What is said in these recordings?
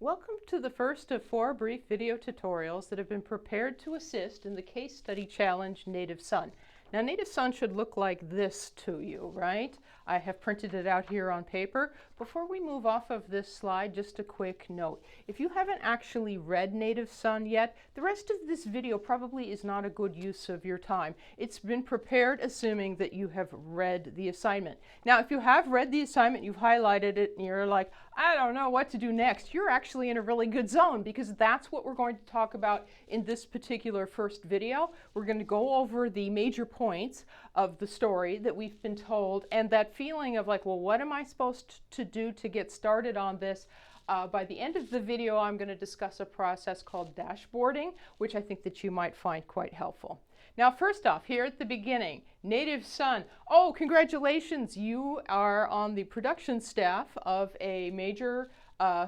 Welcome to the first of 4 brief video tutorials that have been prepared to assist in the case study challenge Native Son. Now, Native Son should look like this to you, right? I have printed it out here on paper. Before we move off of this slide, just a quick note. If you haven't actually read Native Son yet, the rest of this video probably is not a good use of your time. It's been prepared assuming that you have read the assignment. Now, if you have read the assignment, you've highlighted it, and you're like, I don't know what to do next, you're actually in a really good zone, because that's what we're going to talk about in this particular first video. We're going to go over the major points of the story that we've been told, and that feeling of like, well, what am I supposed to do to get started on this? By the end of the video, I'm going to discuss a process called dashboarding, which I think that you might find quite helpful. Now, first off, here at the beginning, Native Son. Oh, congratulations! You are on the production staff of a major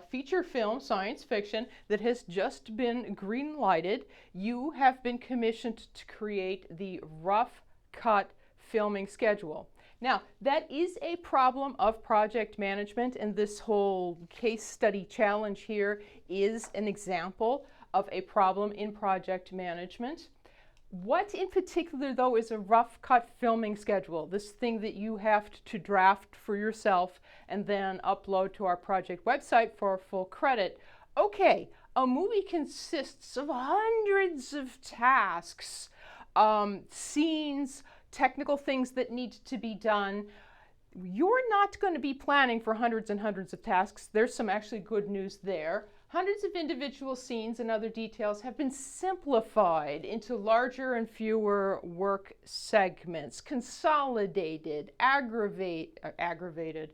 feature film, science fiction, that has just been green-lighted. You have been commissioned to create the rough cut filming schedule. Now, that is a problem of project management, and this whole case study challenge here is an example of a problem in project management. What in particular, though, is a rough cut filming schedule? This thing that you have to draft for yourself and then upload to our project website for full credit. Okay, a movie consists of hundreds of tasks, scenes, technical things that need to be done. You're not going to be planning for hundreds and hundreds of tasks. There's some actually good news there. Hundreds of individual scenes and other details have been simplified into larger and fewer work segments, consolidated, aggregated.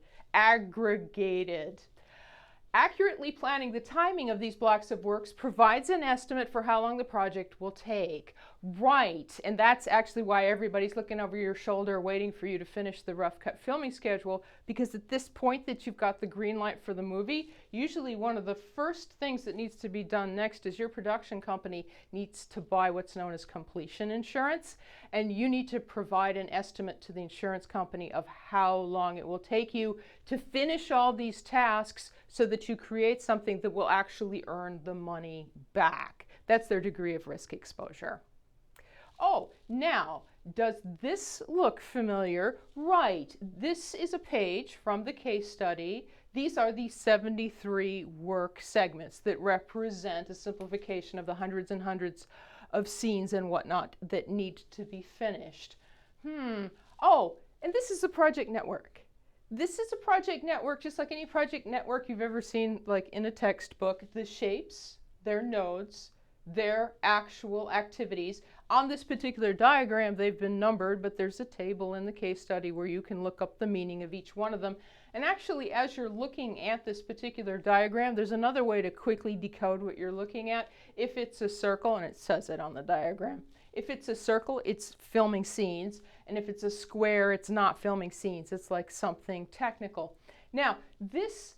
Accurately planning the timing of these blocks of works provides an estimate for how long the project will take. Right, and that's actually why everybody's looking over your shoulder waiting for you to finish the rough cut filming schedule, because at this point that you've got the green light for the movie, usually one of the first things that needs to be done next is your production company needs to buy what's known as completion insurance, and you need to provide an estimate to the insurance company of how long it will take you to finish all these tasks so that you create something that will actually earn the money back. That's their degree of risk exposure. Oh, now, does this look familiar? Right, this is a page from the case study. These are the 73 work segments that represent a simplification of the hundreds and hundreds of scenes and whatnot that need to be finished. Oh, and this is a project network. This is a project network just like any project network you've ever seen, like in a textbook. The shapes, their nodes, their actual activities. On this particular diagram, they've been numbered, but there's a table in the case study where you can look up the meaning of each one of them. And actually, as you're looking at this particular diagram, there's another way to quickly decode what you're looking at. If it's a circle, and it says it on the diagram, if it's a circle, it's filming scenes, and if it's a square, it's not filming scenes. It's like something technical. Now, this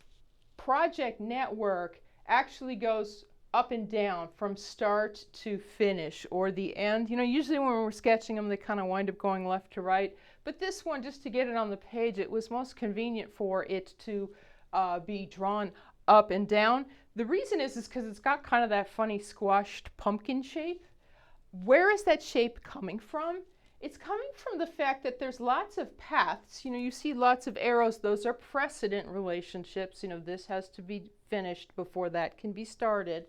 project network actually goes up and down from start to finish, or the end. You know, usually when we're sketching them, they kind of wind up going left to right. But this one, just to get it on the page, it was most convenient for it to be drawn up and down. The reason is because it's got kind of that funny squashed pumpkin shape. Where is that shape coming from? It's coming from the fact that there's lots of paths. You know, you see lots of arrows. Those are precedent relationships. You know, this has to be finished before that can be started.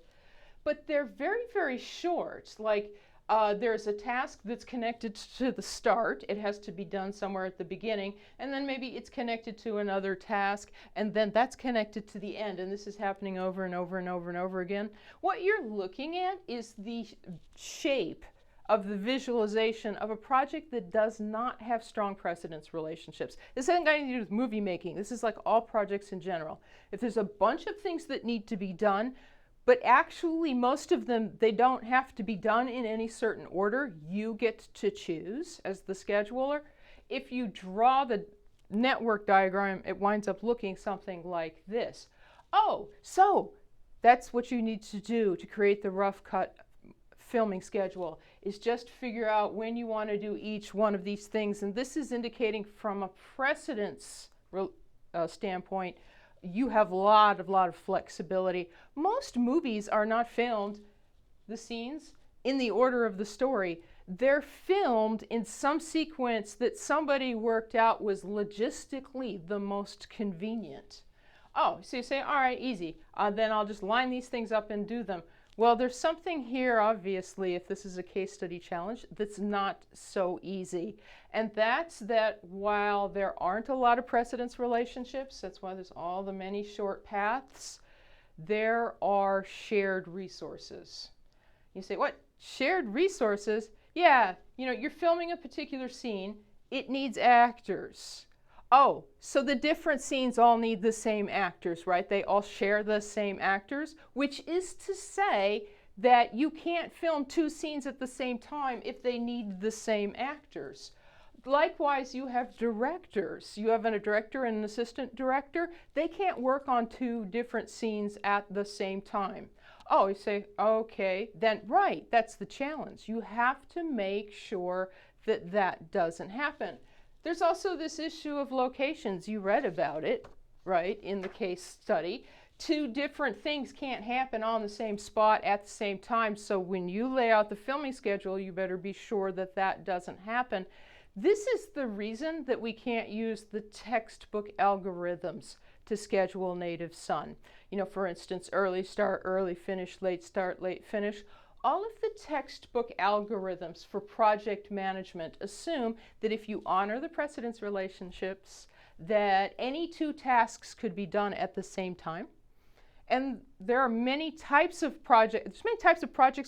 But they're very, very short. Like there's a task that's connected to the start. It has to be done somewhere at the beginning. And then maybe it's connected to another task. And then that's connected to the end. And this is happening over and over and over and over again. What you're looking at is the shape of the visualization of a project that does not have strong precedence relationships. This hasn't got anything to do with movie making. This is like all projects in general. If there's a bunch of things that need to be done, but actually most of them, they don't have to be done in any certain order. You get to choose as the scheduler. If you draw the network diagram, it winds up looking something like this. Oh, so that's what you need to do to create the rough cut filming schedule, is just figure out when you want to do each one of these things. And this is indicating from a precedence standpoint you have a lot of flexibility. Most movies are not filmed, the scenes, in the order of the story. They're filmed in some sequence that somebody worked out was logistically the most convenient. Oh, so you say, all right, easy. Then I'll just line these things up and do them. Well, there's something here, obviously, if this is a case study challenge, that's not so easy. And that's that while there aren't a lot of precedence relationships, that's why there's all the many short paths, there are shared resources. You say, what? Shared resources? Yeah, you're filming a particular scene. It needs actors. Oh, so the different scenes all need the same actors, right? They all share the same actors, which is to say that you can't film two scenes at the same time if they need the same actors. Likewise, you have directors. You have a director and an assistant director. They can't work on two different scenes at the same time. Oh, you say, okay, then right, that's the challenge. You have to make sure that that doesn't happen. There's also this issue of locations. You read about it, right, in the case study. Two different things can't happen on the same spot at the same time. So when you lay out the filming schedule, you better be sure that that doesn't happen. This is the reason that we can't use the textbook algorithms to schedule native son. For instance, early start, early finish, late start, late finish. All of the textbook algorithms for project management assume that if you honor the precedence relationships, that any two tasks could be done at the same time. And there are many types of projects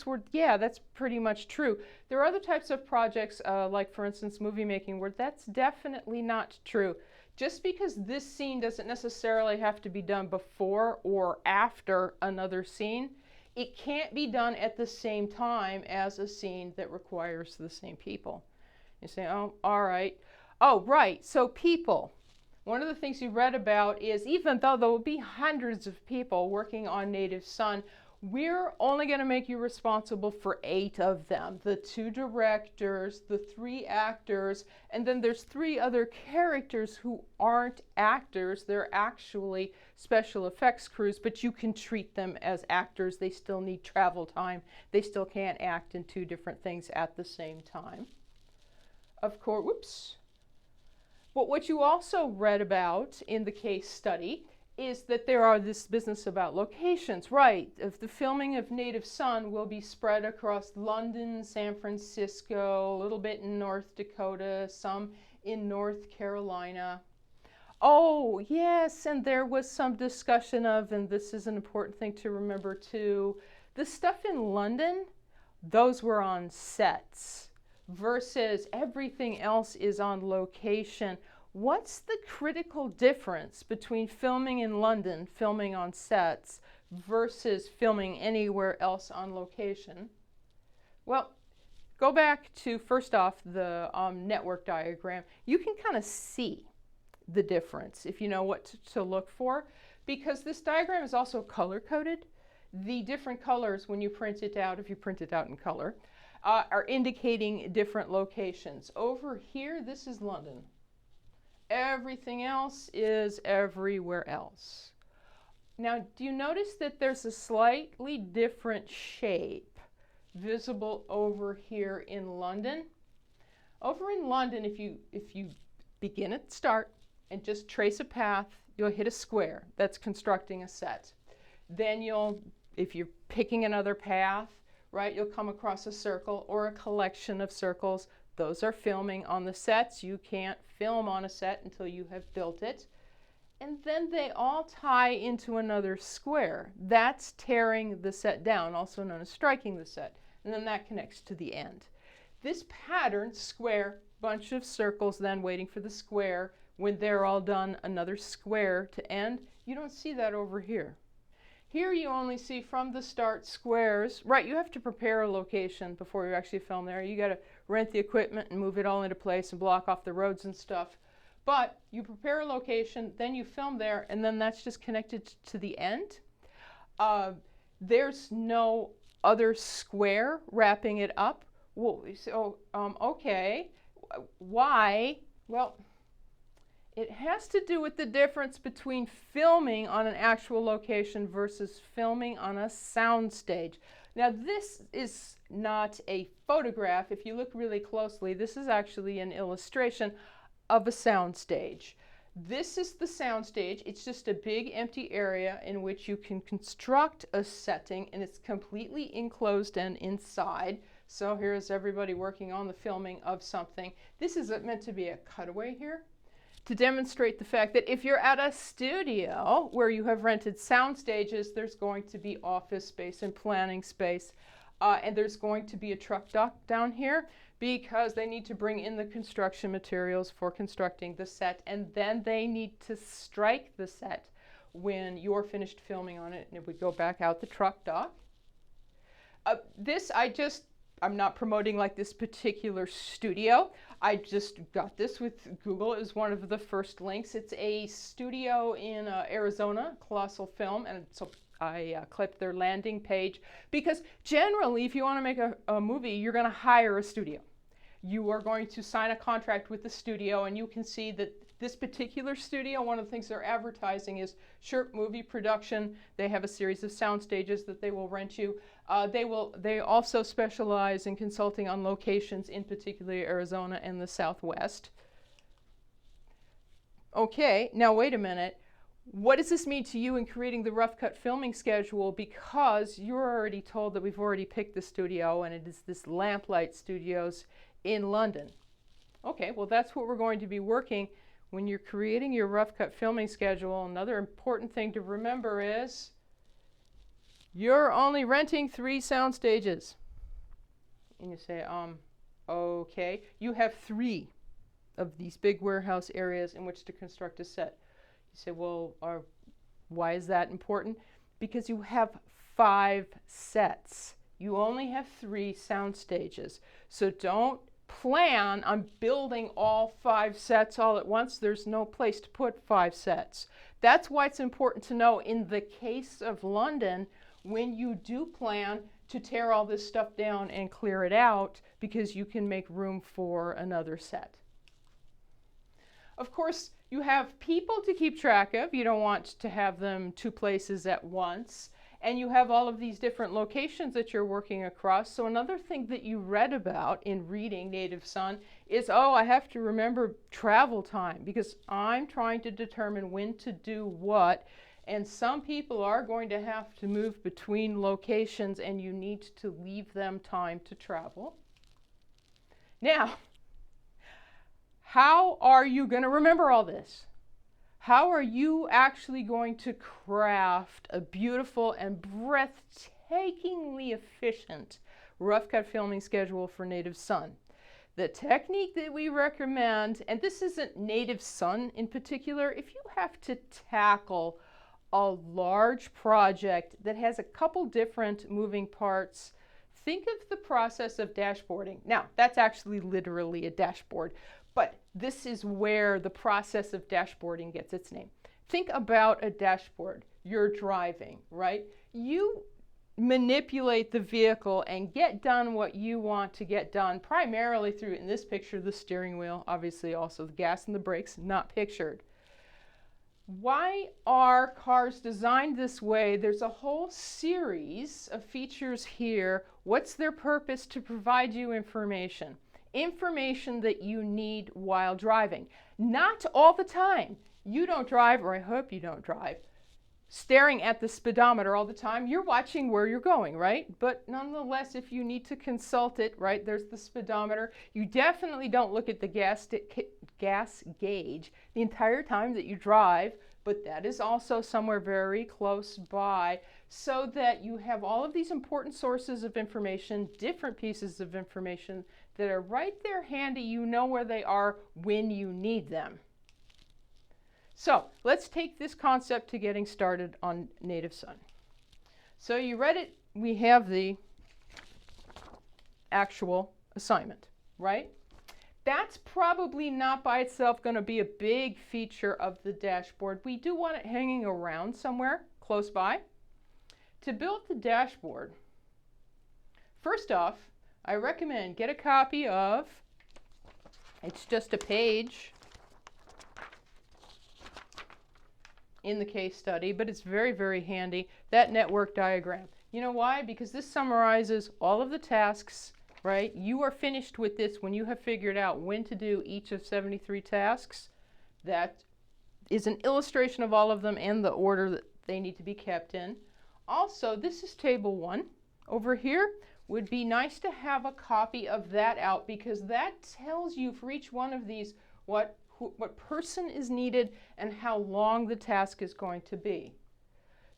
where, yeah, that's pretty much true. There are other types of projects, like for instance, movie making, where that's definitely not true. Just because this scene doesn't necessarily have to be done before or after another scene, it can't be done at the same time as a scene that requires the same people. You say, oh, all right. Oh, right, so people. One of the things you read about is even though there will be hundreds of people working on native son, we're only going to make you responsible for 8 of them. The 2 directors, the 3 actors, and then there's 3 other characters who aren't actors. They're actually special effects crews, but you can treat them as actors. They still need travel time. They still can't act in 2 different things at the same time. Of course, whoops. But what you also read about in the case study is that there are this business about locations, right? If the filming of Native Son will be spread across London, San Francisco, a little bit in North Dakota, some in North Carolina. Oh, yes, and there was some discussion of, and this is an important thing to remember too, the stuff in London, those were on sets versus everything else is on location. What's the critical difference between filming in London, filming on sets, versus filming anywhere else on location? Well, go back to, first off, the network diagram. You can kind of see the difference if you know what to look for, because this diagram is also color-coded. The different colors, when you print it out, if you print it out in color, are indicating different locations. Over here, this is London. Everything else is everywhere else. Now, do you notice that there's a slightly different shape visible over here in London? Over in London, if you begin at the start and just trace a path, you'll hit a square. That's constructing a set. Then if you're picking another path, right, you'll come across a circle or a collection of circles. Those are filming on the sets. You can't film on a set until you have built it. And then they all tie into another square. That's tearing the set down, also known as striking the set. And then that connects to the end. This pattern, square, bunch of circles then waiting for the square. When they're all done, another square to end. You don't see that over here. Here you only see from the start squares. Right, you have to prepare a location before you actually film there. You got to rent the equipment and move it all into place and block off the roads and stuff. But you prepare a location, then you film there, and then that's just connected to the end. There's no other square wrapping it up. Well, so, okay, why? Well, It has to do with the difference between filming on an actual location versus filming on a soundstage. Now, this is not a photograph. If you look really closely, this is actually an illustration of a soundstage. This is the soundstage. It's just a big empty area in which you can construct a setting, and it's completely enclosed and inside. So here's everybody working on the filming of something. This is meant to be a cutaway here to demonstrate the fact that if you're at a studio where you have rented sound stages, there's going to be office space and planning space, and there's going to be a truck dock down here because they need to bring in the construction materials for constructing the set, and then they need to strike the set when you're finished filming on it, and it would go back out the truck dock. I'm not promoting like this particular studio. I just got this with Google. It was one of the first links. It's a studio in Arizona, Colossal Film, and so I clipped their landing page because generally if you want to make a movie, you're going to hire a studio. You are going to sign a contract with the studio, and you can see that this particular studio, one of the things they're advertising is short movie production. They have a series of sound stages that they will rent you. They also specialize in consulting on locations, in particular Arizona and the Southwest. Okay, now wait a minute. What does this mean to you in creating the rough cut filming schedule? Because you're already told that we've already picked the studio, and it is this Lamplight Studios in London. Okay, well that's what we're going to be working when you're creating your rough cut filming schedule. Another important thing to remember is you're only renting 3 sound stages. And you say, okay. You have 3 of these big warehouse areas in which to construct a set. You say, well, why is that important? Because you have 5 sets. You only have 3 sound stages. So don't plan on building all 5 sets all at once. There's no place to put 5 sets. That's why it's important to know in the case of London, when you do plan to tear all this stuff down and clear it out, because you can make room for another set. Of course, you have people to keep track of. You don't want to have them 2 places at once. And you have all of these different locations that you're working across. So another thing that you read about in reading Native Son is, oh, I have to remember travel time because I'm trying to determine when to do what. And some people are going to have to move between locations, and you need to leave them time to travel. Now, how are you going to remember all this? How are you actually going to craft a beautiful and breathtakingly efficient rough cut filming schedule for Native Son? The technique that we recommend, and this isn't Native Son in particular, if you have to tackle a large project that has a couple different moving parts, think of the process of dashboarding. Now, that's actually literally a dashboard, but this is where the process of dashboarding gets its name. Think about a dashboard. You're driving, right? You manipulate the vehicle and get done what you want to get done, primarily through, in this picture, the steering wheel, obviously also the gas and the brakes, not pictured. Why are cars designed this way? There's a whole series of features here. What's their purpose? To provide you information. Information that you need while driving. Not all the time. You don't drive, or I hope you don't drive, staring at the speedometer all the time. You're watching where you're going, right? But nonetheless, if you need to consult it, right, there's the speedometer. You definitely don't look at the gas gauge the entire time that you drive, but that is also somewhere very close by, so that you have all of these important sources of information, different pieces of information that are right there handy. You know where they are when you need them. So let's take this concept to getting started on Native Son. So you read it. We have the actual assignment, right? That's probably not by itself going to be a big feature of the dashboard. We do want it hanging around somewhere close by. To build the dashboard, first off, I recommend get a copy of, it's just a page in the case study, but it's very, very handy, that network diagram. You know why? Because this summarizes all of the tasks, right? You are finished with this when you have figured out when to do each of 73 tasks. That is an illustration of all of them and the order that they need to be kept in. Also, this is table 1. Over here would be nice to have a copy of that out, because that tells you for each one of these what person is needed and how long the task is going to be.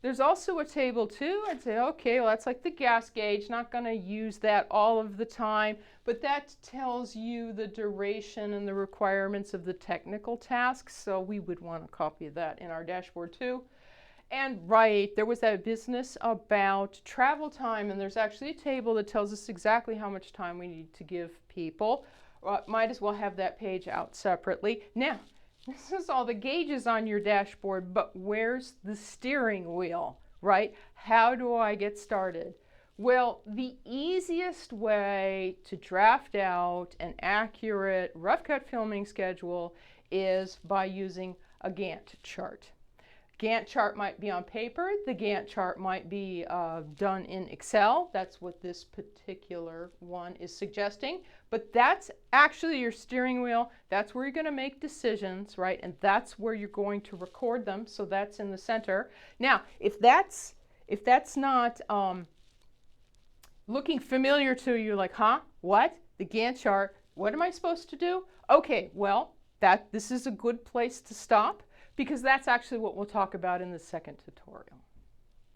There's also a table 2. I'd say, okay, well, that's like the gas gauge, not going to use that all of the time, but that tells you the duration and the requirements of the technical tasks, so we would want a copy of that in our dashboard too. And right, there was that business about travel time, and there's actually a table that tells us exactly how much time we need to give people. Might as well have that page out separately. Now, this is all the gauges on your dashboard, but where's the steering wheel, right? How do I get started? Well, the easiest way to draft out an accurate rough cut filming schedule is by using a Gantt chart. Gantt chart might be on paper. The Gantt chart might be done in Excel. That's what this particular one is suggesting. But that's actually your steering wheel. That's where you're going to make decisions, right? And that's where you're going to record them. So that's in the center. Now, if that's not looking familiar to you, like, huh? What? The Gantt chart? What am I supposed to do? Okay, well, this is a good place to stop, because that's actually what we'll talk about in the second tutorial.